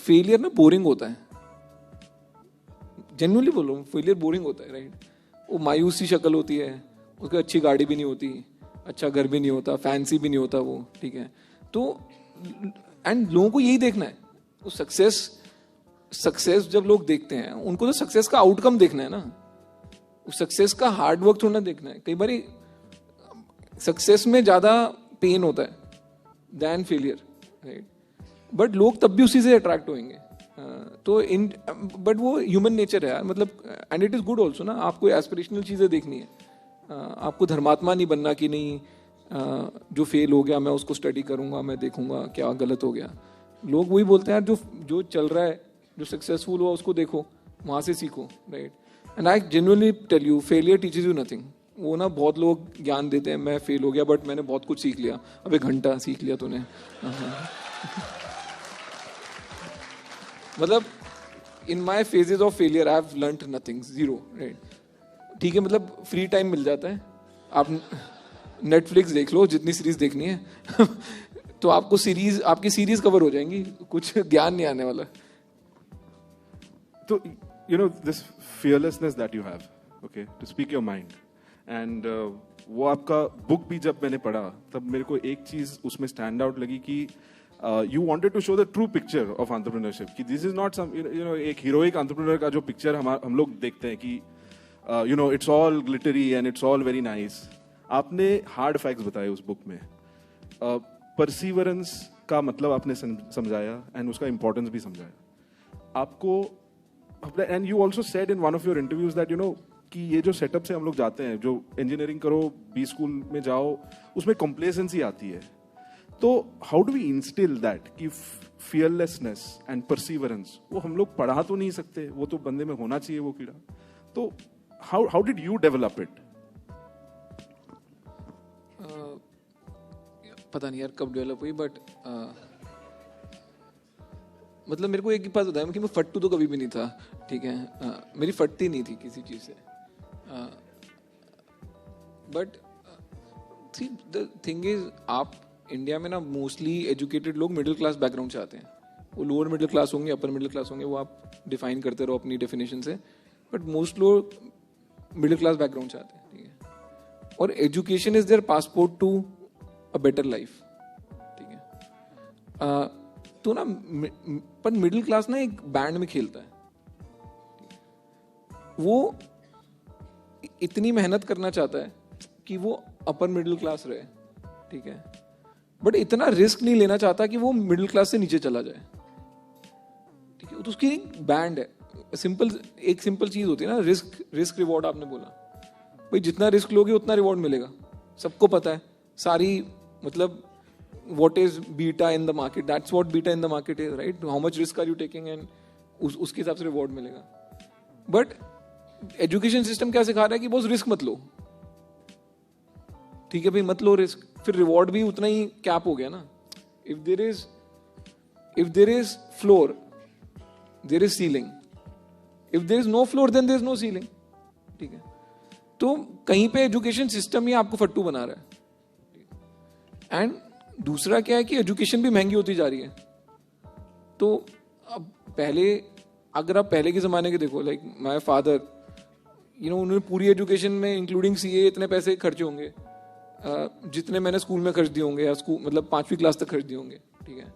Failure ना boring होता है, जेन्युइनली बोल रहा हूँ, फेलियर बोरिंग होता है, राइट। वो मायूस सी शक्ल होती है, उसकी अच्छी गाड़ी भी नहीं होती, अच्छा घर भी नहीं होता, फैंसी भी नहीं होता वो, ठीक है। तो एंड लोगों को यही देखना है, वो सक्सेस जब लोग देखते हैं उनको तो सक्सेस का आउटकम देखना है ना, सक्सेस का हार्ड वर्क थोड़ा देखना है। कई बार सक्सेस में ज्यादा पेन होता है देन फेलियर, राइट। बट लोग तब भी उसी से अट्रैक्ट होंगे। तो बट वो ह्यूमन नेचर है यार, मतलब and it is good also ना। आपको एस्पिरेशनल चीजें देखनी है, आपको धर्मात्मा नहीं बनना कि नहीं जो फेल हो गया मैं उसको स्टडी करूंगा, मैं देखूंगा क्या गलत हो गया। लोग वही बोलते हैं जो चल रहा है, जो सक्सेसफुल हुआ उसको देखो, वहां से सीखो, right. And I genuinely tell you, failure teaches you nothing. वो ना बहुत लोग ज्ञान देते हैं, मैं फेल हो गया बट मैंने बहुत कुछ सीख लिया। अब 1 घंटा सीख लिया तूने। मतलब in my phases of failure I have learned nothing, zero, right. ठीक है, मतलब फ्री टाइम मिल जाता है, आप नेटफ्लिक्स देख लो जितनी सीरीज देखनी है तो आपकी सीरीज कवर हो जाएंगी, कुछ ज्ञान नहीं आने वाला। तो you know this fearlessness that you have, okay, to speak your mind, and वो आपका बुक भी जब मैंने पढ़ा तब मेरे को एक चीज उसमें स्टैंड आउट लगी कि you wanted to show the true picture of entrepreneurship, कि this is not some you know एक heroic entrepreneur का जो picture हम लोग देखते हैं कि you know it's all glittery and it's all very nice। आपने hard facts बताए उस book में, perseverance का मतलब आपने समझाया and उसका importance भी समझाया आपको। and you also said in one of your interviews that you know कि ये जो setup से हम लोग जाते हैं, जो engineering करो, B school में जाओ, उसमें complacency आती है। तो how do we instil that कि फियरलेसनेस एंड परसिवरेंस वो हम लोग पढ़ा तो नहीं सकते, वो तो बंदे में होना चाहिए वो कीड़ा। तो how did you develop it? पता नहीं यार कब डेवलप हुई, बट मतलब मेरे को एक ही बात बताया कि मैं फट्टू तो कभी भी नहीं था, ठीक है। मेरी फटती नहीं थी किसी चीज से, बट द थिंग इज आप इंडिया में ना मोस्टली एजुकेटेड लोग मिडिल क्लास बैकग्राउंड से आते हैं। वो लोअर मिडिल क्लास होंगे, अपर मिडिल क्लास होंगे, वो आप डिफाइन करते रहो अपनी डेफिनेशन से, बट मोस्ट लोग मिडिल क्लास बैकग्राउंड से आते हैं, ठीक है। और education is their passport to a better life, ठीक है। तो ना पर मिडिल क्लास ना एक बैंड में खेलता है, वो इतनी मेहनत करना चाहता है कि वो अपर मिडिल क्लास रहे, ठीक है, बट इतना रिस्क नहीं लेना चाहता कि वो मिडिल क्लास से नीचे चला जाए, ठीक है। तो उसकी एक बैंड है, एक सिंपल चीज होती है ना, रिस्क रिवॉर्ड। आपने बोला भाई जितना रिस्क लोगे उतना रिवॉर्ड मिलेगा, सबको पता है। सारी मतलब what is beta in the market, that's what beta in the market is, right. How much risk are you taking and उसके हिसाब से रिवॉर्ड मिलेगा। बट एजुकेशन सिस्टम क्या सिखा रहा है कि बहुत रिस्क मत लो, ठीक है भाई, मत लो रिस्क, फिर रिवॉर्ड भी उतना ही कैप हो गया ना। If there is floor there is ceiling, if there is no floor then there is no ceiling, ठीक है। तो कहीं पे एजुकेशन सिस्टम ही आपको फट्टू बना रहा है। एंड दूसरा क्या है कि एजुकेशन भी महंगी होती जा रही है। तो अब अगर आप पहले के जमाने के देखो, लाइक माय फादर, उन्होंने पूरी एजुकेशन में इंक्लूडिंग सीए इतने पैसे खर्चे होंगे जितने मैंने स्कूल में खर्च दिए होंगे, या स्कूल मतलब 5वीं क्लास तक खर्च दिए होंगे, ठीक है।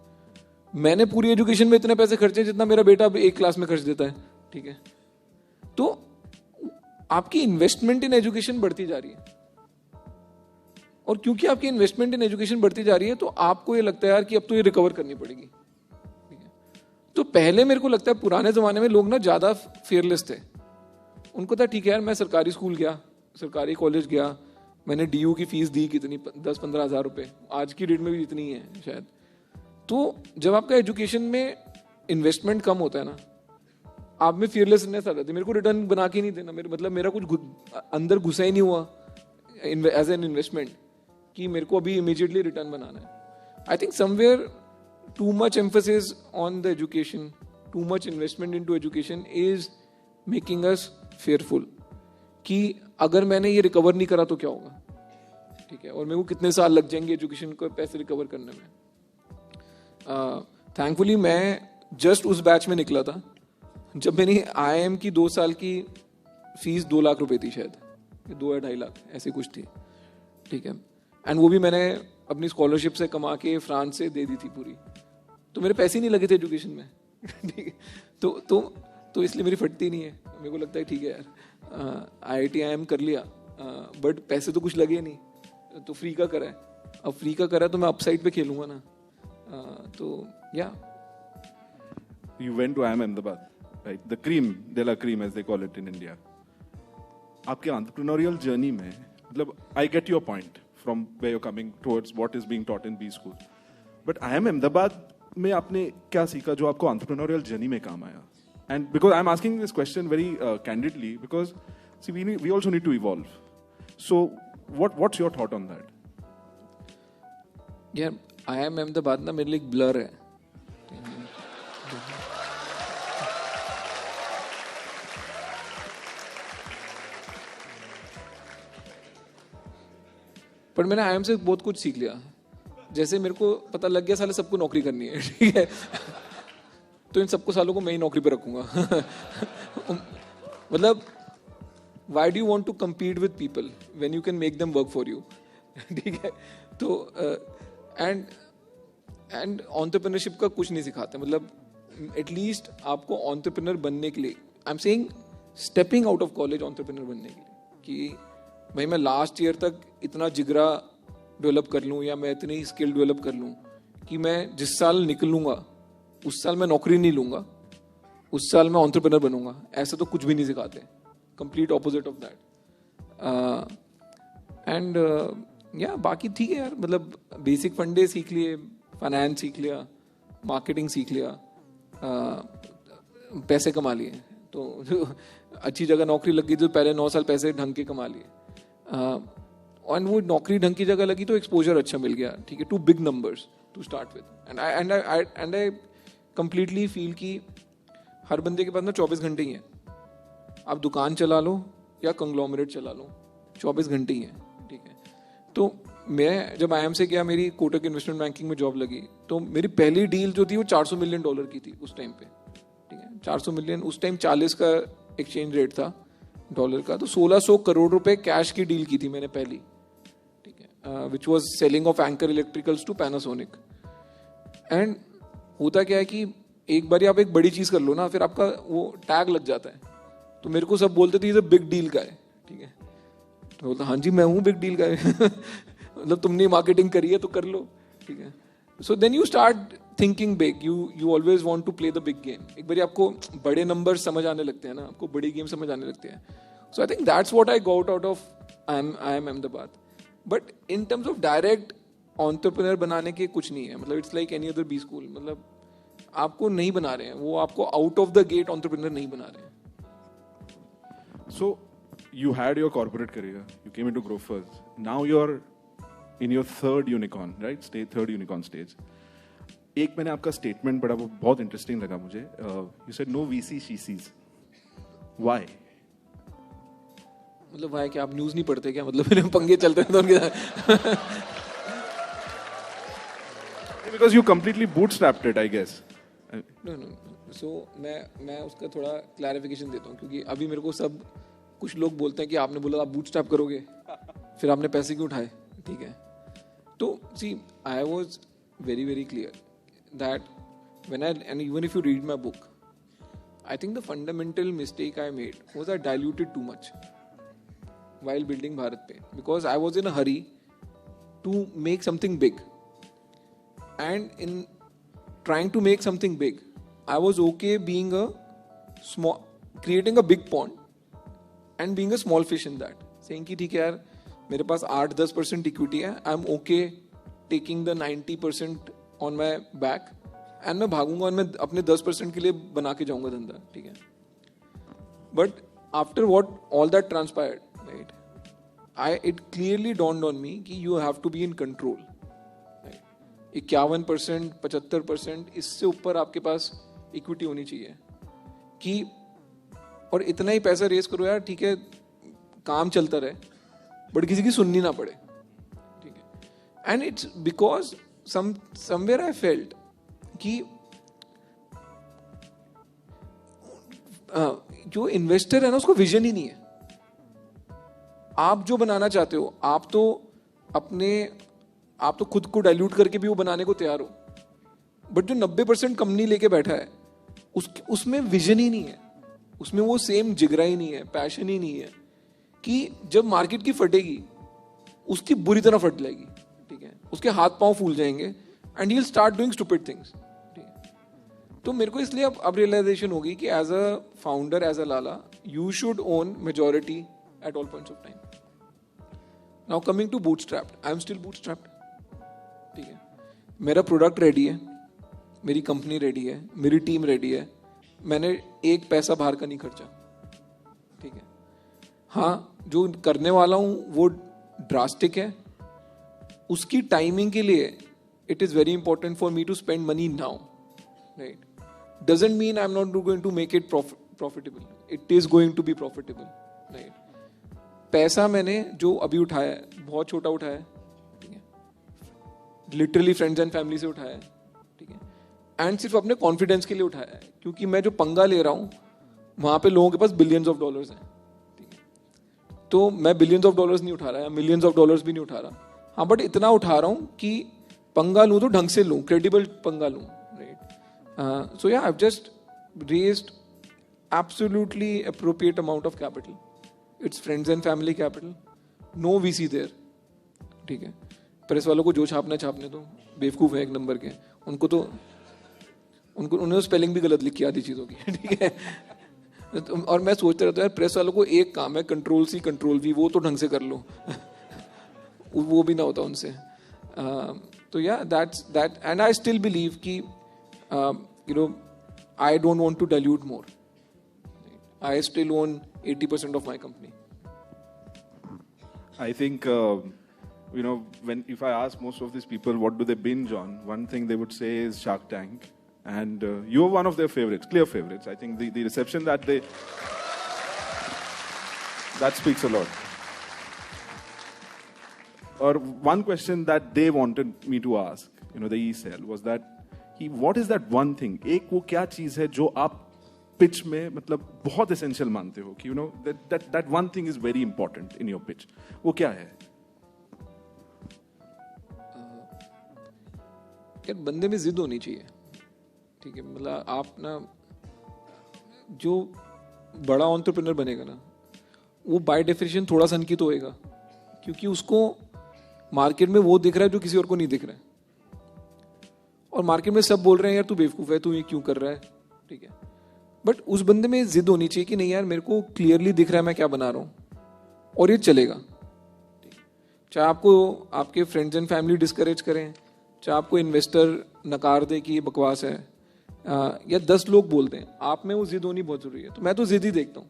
मैंने पूरी एजुकेशन में इतने पैसे खर्चे जितना मेरा बेटा अब 1 क्लास में खर्च देता है, ठीक है। तो आपकी इन्वेस्टमेंट इन एजुकेशन बढ़ती जा रही है, और क्योंकि आपकी इन्वेस्टमेंट इन एजुकेशन बढ़ती जा रही है तो आपको ये लगता है यार कि अब तो ये रिकवर करनी पड़ेगी, ठीक है। तो पहले मेरे को लगता है पुराने जमाने में लोग ना ज्यादा फेयरलेस थे। उनको था ठीक है यार, मैं सरकारी स्कूल गया, सरकारी कॉलेज गया, मैंने डीयू की फीस दी कितनी, 10-15 हज़ार रुपए, आज की डेट में भी इतनी है शायद। तो जब आपका एजुकेशन में इन्वेस्टमेंट कम होता है ना, आप में फियरलेसनेस आ जाती है। मेरे को रिटर्न बना के नहीं देना, मेरा कुछ अंदर घुसा ही नहीं हुआ एज एन इन्वेस्टमेंट कि मेरे को अभी इमीडिएटली रिटर्न बनाना है। I think somewhere too much emphasis on the education, too much investment into education is making us fearful कि अगर मैंने ये रिकवर नहीं करा तो क्या होगा, ठीक है, और मेरे को कितने साल लग जाएंगे एजुकेशन को पैसे रिकवर करने में। थैंकफुली मैं जस्ट उस बैच में निकला था जब मेरी IIM की 2 साल की फीस 2 लाख रुपए थी शायद, 2 या 2.5 लाख ऐसी कुछ थी, ठीक है। एंड वो भी मैंने अपनी स्कॉलरशिप से कमा के फ्रांस से दे दी थी पूरी, तो मेरे पैसे नहीं लगे थे एजुकेशन में। ठीक है, तो इसलिए मेरी फटती नहीं है। मेरे को लगता है ठीक है यार, IIT IIM कर लिया, बट पैसे तो कुछ लगे नहीं, तो फ्री का करा है। अब फ्री का करा तो मैं अपसाइड पे खेलूंगा ना, तो या। You went to IIM Ahmedabad, right? The cream, de la cream as they call it in India. आपके entrepreneurial journey में, मतलब I get your point from where you're coming towards what is being taught in B school. But IIM Ahmedabad में आपने क्या सीखा जो आपको entrepreneurial journey में काम आया? And because I'm asking this question very candidly because see we also need to evolve. So what's your thought on that? यार IIM Ahmedabad ना मेरे लिए एक ब्लर है। पर मैंने IIM से बहुत कुछ सीख लिया। जैसे मेरे को पता लग गया साले सबको नौकरी करनी है, ठीक है, तो इन सबको सालों को मैं ही नौकरी पे रखूंगा। मतलब why do you want to compete with people when you can make them work for you? ठीक है, तो एंड एंटरप्रेन्योरशिप का कुछ नहीं सिखाते। मतलब एटलीस्ट आपको एंटरप्रेन्योर बनने के लिए, I am saying stepping out of college entrepreneur बनने के लिए, कि भाई मैं लास्ट ईयर तक इतना जिगरा डेवलप कर लूँ या मैं इतनी स्किल डेवलप कर लूँ कि मैं जिस साल निकलूंगा उस साल मैं नौकरी नहीं लूंगा, उस साल मैं एंटरप्रेन्योर बनूंगा। ऐसा तो कुछ भी नहीं सिखाते, complete opposite of that. And या बाकी ठीक है यार, मतलब बेसिक फंडे सीख लिए, फाइनेंस सीख लिया, मार्केटिंग सीख लिया, पैसे कमा लिए, तो अच्छी जगह नौकरी लग गई तो पहले 9 साल पैसे ढंग के कमा लिए, और वो नौकरी ढंग की जगह लगी तो एक्सपोजर अच्छा मिल गया, ठीक है, too big numbers to start with. And I completely feel कि हर बंदे के पास ना 24 घंटे ही हैं। आप दुकान चला लो या कंग्लोमरेट चला लो, 24 घंटे ही हैं, ठीक है। तो मैं जब IIM से गया, मेरी कोटक इन्वेस्टमेंट बैंकिंग में जॉब लगी, तो मेरी पहली डील जो थी वो $400 मिलियन की थी उस टाइम पे, ठीक है। 400 मिलियन उस टाइम 40 का एक्सचेंज रेट था डॉलर का, तो 1600 करोड़ रुपए कैश की डील की थी मैंने पहली, ठीक है, which was selling off Anchor Electricals to Panasonic. And होता क्या है कि एक बार आप एक बड़ी चीज कर लो ना, फिर आपका वो टैग लग जाता है। तो मेरे को सब बोलते थे ये बिग डील का है, ठीक है, तो बोलता हाँ जी मैं हूँ बिग डील का है। मतलब तुमने मार्केटिंग करी है तो कर लो, ठीक है। So then you start thinking big, you always want to play the big game. एक बार आपको बड़े नंबर समझ आने लगते हैं ना, आपको बड़ी गेम समझ आने लगते हैं। So I think that's what I got out of IIM Ahmedabad। But in terms of direct entrepreneur बनाने के कुछ नहीं है। मतलब it's like any other B school, मतलब आपको नहीं बना रहे हैं, वो आपको out of the gate entrepreneur नहीं बना रहे हैं। So you had your corporate career, you came into Grofers. Now you're in your third unicorn, right? Third unicorn stage. एक मैंने आपका स्टेटमेंट पढ़ा, वो बहुत इंटरेस्टिंग लगा मुझे। You said no VC CCs. Why? मतलब भाई क्या आप न्यूज नहीं पढ़ते क्या? मतलब मेरे पंगे चलते हैं तो उनके साथ। Because you completely bootstrapped it, I guess. No. So मैं उसका थोड़ा क्लैरिफिकेशन देता हूँ, क्योंकि अभी मेरे को सब कुछ लोग बोलते हैं कि आपने बोला आप बूटस्ट्रैप करोगे, फिर आपने पैसे क्यों उठाए, ठीक है। तो see I was very very clear that when I, and even if you read my book, I think the fundamental mistake I made was I diluted too much while building Bharat Pay, because I was in a hurry to make something big, and in trying to make something big I was okay being a small, creating a big pond and being a small fish in that, saying कि ठीक है यार मेरे पास 8-10% equity है, I am okay taking the 90% on my back, and मैं भागूंगा और मैं अपने 10% के लिए बना के जाऊंगा धंधा, ठीक है। But after what all that transpired, right, it clearly dawned on me कि you have to be in control, right? 51%, 75%, इससे ऊपर आपके पास इक्विटी होनी चाहिए कि, और इतना ही पैसा रेस करो यार, ठीक है, काम चलता रहे बट किसी की सुननी ना पड़े, ठीक है। And it's because somewhere I felt कि जो इन्वेस्टर है ना उसको विजन ही नहीं है. आप जो बनाना चाहते हो आप तो खुद को डाइल्यूट करके भी वो बनाने को तैयार हो, बट जो 90% कंपनी लेके बैठा है उसमें विजन ही नहीं है, उसमें वो सेम जिगरा ही नहीं है, पैशन ही नहीं है कि जब मार्केट की फटेगी उसकी बुरी तरह फट जाएगी. ठीक है, उसके हाथ पांव फूल जाएंगे and he will start doing stupid things. ठीक है, तो मेरे को इसलिए अब रियलाइजेशन होगी कि as a founder, as a lala, you should own majority at all points of time. Now coming to bootstrapped, I am still bootstrapped. ठीक है, मेरा प्रोडक्ट रेडी है, मेरी कंपनी रेडी है, मेरी टीम रेडी है, मैंने एक पैसा बाहर का नहीं खर्चा. ठीक है, हाँ जो करने वाला हूं वो ड्रास्टिक है, उसकी टाइमिंग के लिए it is very important for me to spend money now. Right, doesn't mean I am not going to make it profitable, it is going to be profitable. Right, पैसा मैंने जो अभी उठाया है बहुत छोटा उठाया है. ठीक है, लिटरली फ्रेंड्स एंड फैमिली से उठाया है. ठीक है, एंड सिर्फ अपने कॉन्फिडेंस के लिए उठाया है, क्योंकि मैं जो पंगा ले रहा हूं वहां पे लोगों के पास बिलियंस ऑफ डॉलर्स हैं. ठीक है, तो मैं बिलियंस ऑफ डॉलर्स नहीं उठा रहा या मिलियंस ऑफ डॉलर्स भी नहीं उठा रहा. हाँ, बट इतना उठा रहा हूं कि पंगा लूं तो ढंग से लूं, क्रेडिबल पंगा लूं. राइट, सो या I have just raised absolutely appropriate amount of capital. It's friends and family capital. No VC there. ठीक है, प्रेस वालों को जो छापने दो, बेवकूफ है एक नंबर के. उन्होंने स्पेलिंग भी गलत लिखी आधी चीजों की. ठीक है, और मैं सोचता रहता हूँ यार प्रेस वालों को एक काम है, कंट्रोल सी कंट्रोल वी, वो तो ढंग से कर लो. वो भी ना होता उनसे. तो या that and I still believe कि I don't want to dilute more. I still own 80% of my company. I think, if I ask most of these people what do they binge on, one thing they would say is Shark Tank. And you're one of their favorites, clear favorites. I think the reception that speaks a lot. Or one question that they wanted me to ask, the E-Cell, was that, what is that one thing? एक वो क्या चीज है जो आप pitch में मतलब बहुत एसेंशियल मानते हो कि that one thing is very important in your pitch? वो क्या है? यार बंदे में जिद होनी चाहिए. ठीक है, मतलब आप ना जो बड़ा एंटरप्रेन्योर बनेगा ना वो बाय डेफिनेशन थोड़ा संकित होएगा, क्योंकि उसको मार्केट में वो दिख रहा है जो किसी और को नहीं दिख रहा है. और मार्केट में सब बोल रहे हैं यार तू बेवकूफ है, तू ये क्यों कर रहा है. ठीक है, बट उस बंदे में जिद होनी चाहिए कि नहीं यार मेरे को क्लियरली दिख रहा है मैं क्या बना रहा हूं और ये चलेगा. चाहे आपको आपके फ्रेंड्स एंड फैमिली डिस्करेज करें, चाहे आपको इन्वेस्टर नकार दे कि ये बकवास है, या 10 लोग बोलते हैं, आप में वो जिद होनी बहुत जरूरी है. तो मैं तो जिद ही देखता हूँ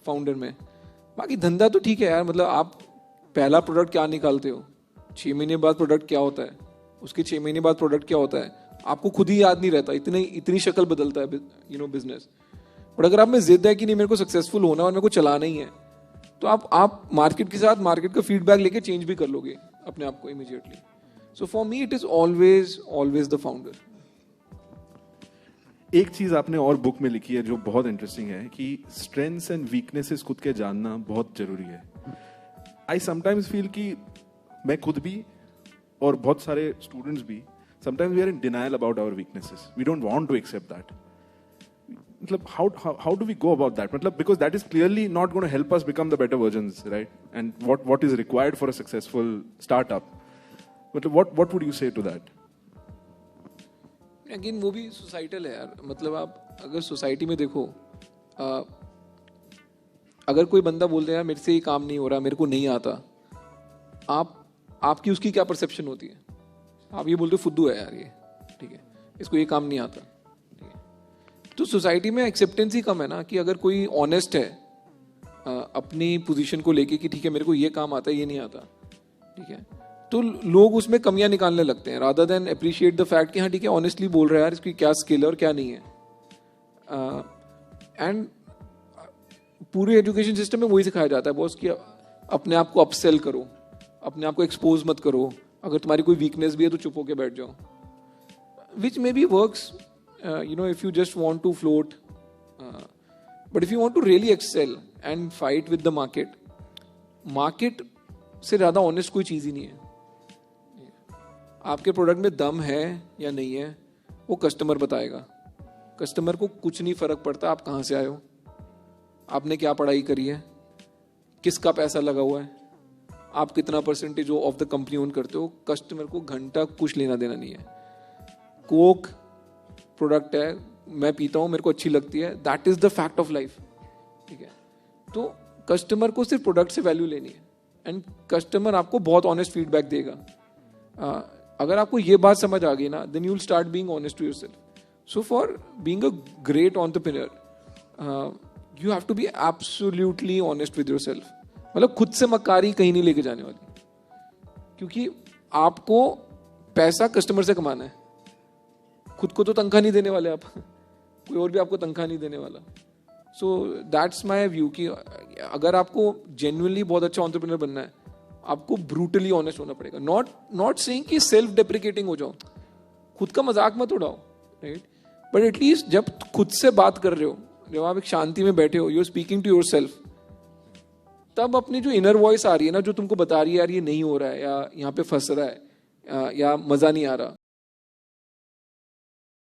फाउंडर में. बाकी धंधा तो ठीक है यार, मतलब आप पहला प्रोडक्ट क्या निकालते हो, 6 महीने बाद प्रोडक्ट क्या होता है, उसके 6 महीने बाद प्रोडक्ट क्या होता है, आपको खुद ही याद नहीं रहता, इतनी शक्ल बदलता है बिजनेस. बट अगर आप में जिद है कि नहीं मेरे को सक्सेसफुल होना और मेरे को चलाना ही है, तो आप मार्केट के साथ मार्केट का फीडबैक लेके चेंज भी कर लोगे अपने आप को immediately. So for me it is always the founder. एक चीज आपने और बुक में लिखी है जो बहुत इंटरेस्टिंग है कि स्ट्रेंथ्स एंड वीकनेसेस खुद के जानना बहुत जरूरी है. आई समटाइम्स फील कि मैं खुद भी और बहुत सारे स्टूडेंट्स भी sometimes we are in denial about our weaknesses. We don't want to accept that. How do we go about that? Because that is clearly not going to help us become the better versions, right? And what is required for a successful startup. What would you say to that? Again, वो भी societal है यार. मतलब आप अगर society में देखो, अगर कोई बंदा बोलते हैं यार मेरे से ये काम नहीं हो रहा, मेरे को नहीं आता, आपकी उसकी क्या परसेप्शन होती है? आप ये बोलते हो फुद्दू है यार ये. ठीक है, इसको ये काम नहीं आता. ठीक है, तो सोसाइटी में एक्सेप्टेंस ही कम है ना कि अगर कोई ऑनेस्ट है अपनी पोजीशन को लेके कि ठीक है मेरे को ये काम आता है ये नहीं आता. ठीक है, तो लोग उसमें कमियां निकालने लगते हैं rather than appreciate the fact कि हाँ ठीक है ऑनेस्टली बोल रहा है यार इसकी क्या स्किल है और क्या नहीं है. एंड पूरे एजुकेशन सिस्टम में वही सिखाया जाता है बॉस कि अपने आप को अपसेल करो, अपने आप को एक्सपोज मत करो, अगर तुम्हारी कोई वीकनेस भी है तो चुप होके बैठ जाओ, which may be works if you just want to float but if you want to really excel and fight with the market, market से ज्यादा ऑनेस्ट कोई चीज ही नहीं है. आपके प्रोडक्ट में दम है या नहीं है वो कस्टमर बताएगा. कस्टमर को कुछ नहीं फर्क पड़ता आप कहाँ से आए हो, आपने क्या पढ़ाई करी है, किसका पैसा लगा हुआ है, आप कितना percentage of the company own करते हो. कस्टमर को घंटा कुछ लेना देना नहीं है. कोक प्रोडक्ट है, मैं पीता हूँ, मेरे को अच्छी लगती है, that is the fact of life. ठीक है, तो कस्टमर को सिर्फ प्रोडक्ट से वैल्यू लेनी है एंड कस्टमर आपको बहुत ऑनेस्ट फीडबैक देगा. अगर आपको ये बात समझ आ गई ना, then you will start being honest to yourself. So for being a great entrepreneur you have to be absolutely honest with yourself. मतलब खुद से मक्कारी कहीं नहीं लेके जाने वाली, क्योंकि आपको पैसा कस्टमर से कमाना है. खुद को तो तनख्वाह नहीं देने वाले आप, कोई और भी आपको तनख्वाह नहीं देने वाला. सो दैट्स माई व्यू कि अगर आपको जेन्युइनली बहुत अच्छा एंटरप्रेन्योर बनना है, आपको ब्रूटली ऑनेस्ट होना पड़ेगा. नॉट सेइंग कि सेल्फ डेप्रिकेटिंग हो जाओ, खुद का मजाक मत उड़ाओ, राइट. बट एटलीस्ट जब खुद से बात कर रहे हो, जब आप एक शांति में बैठे हो, you are speaking to yourself, तब अपनी जो इनर वॉइस आ रही है ना, जो तुमको बता रही है यार ये नहीं हो रहा है, या यहाँ पे फंस रहा है, या मजा नहीं आ रहा,